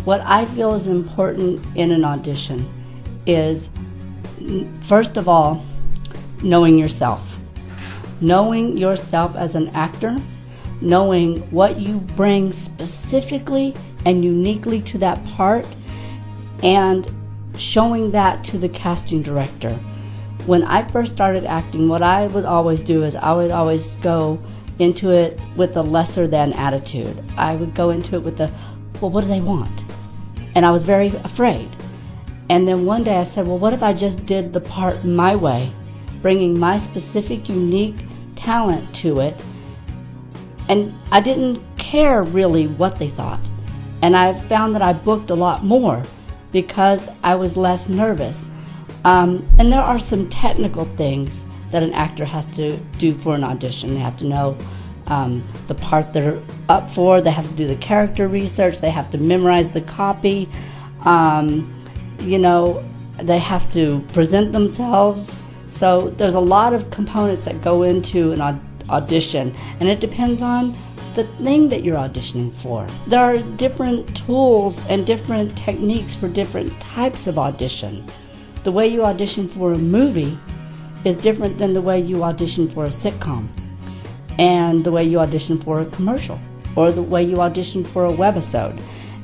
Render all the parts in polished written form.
What I feel is important in an audition is, first of all, knowing yourself. Knowing yourself as an actor, knowing what you bring specifically and uniquely to that part, and showing that to the casting director. When I first started acting, what I would always do is I would always go into it with a lesser than attitude. I would go into it with the, well, what do they want? And I was very afraid. And then one day I said, well, what if I just did the part my way, bringing my specific, unique talent to it? And I didn't care really what they thought. And I found that I booked a lot more because I was less nervous. And there are some technical things that an actor has to do for an audition. They have to know the part they're up for. They have to do the character research. They have to memorize the copy. You know, they have to present themselves. So there's a lot of components that go into an audition, and it depends on the thing that you're auditioning for. There are different tools and different techniques for different types of audition. The way you audition for a movie is different than the way you audition for a sitcom, and the way you audition for a commercial, or the way you audition for a webisode.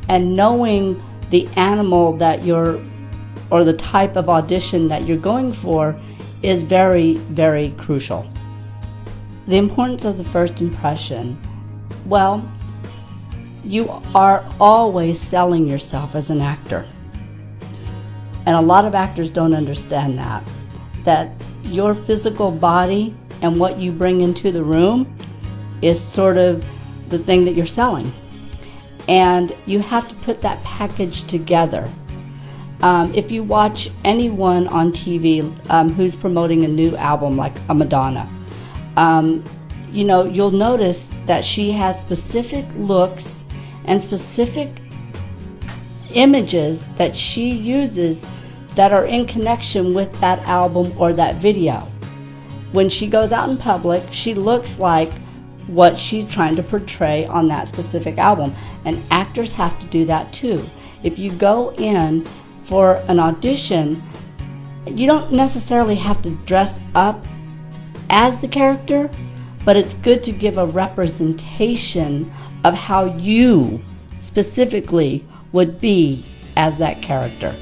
And knowing the animal that you're, or the type of audition that you're going for, is very, very crucial. The importance of the first impression. Well, you are always selling yourself as an actor. And a lot of actors don't understand that your physical body and what you bring into the room is sort of the thing that you're selling. And you have to put that package together. If you watch anyone on TV who's promoting a new album, like a Madonna, you know, you'll notice that she has specific looks and specific images that she uses that are in connection with that album or that video. When she goes out in public, she looks like what she's trying to portray on that specific album. And actors have to do that too. If you go in for an audition, you don't necessarily have to dress up as the character, but it's good to give a representation of how you specifically would be as that character.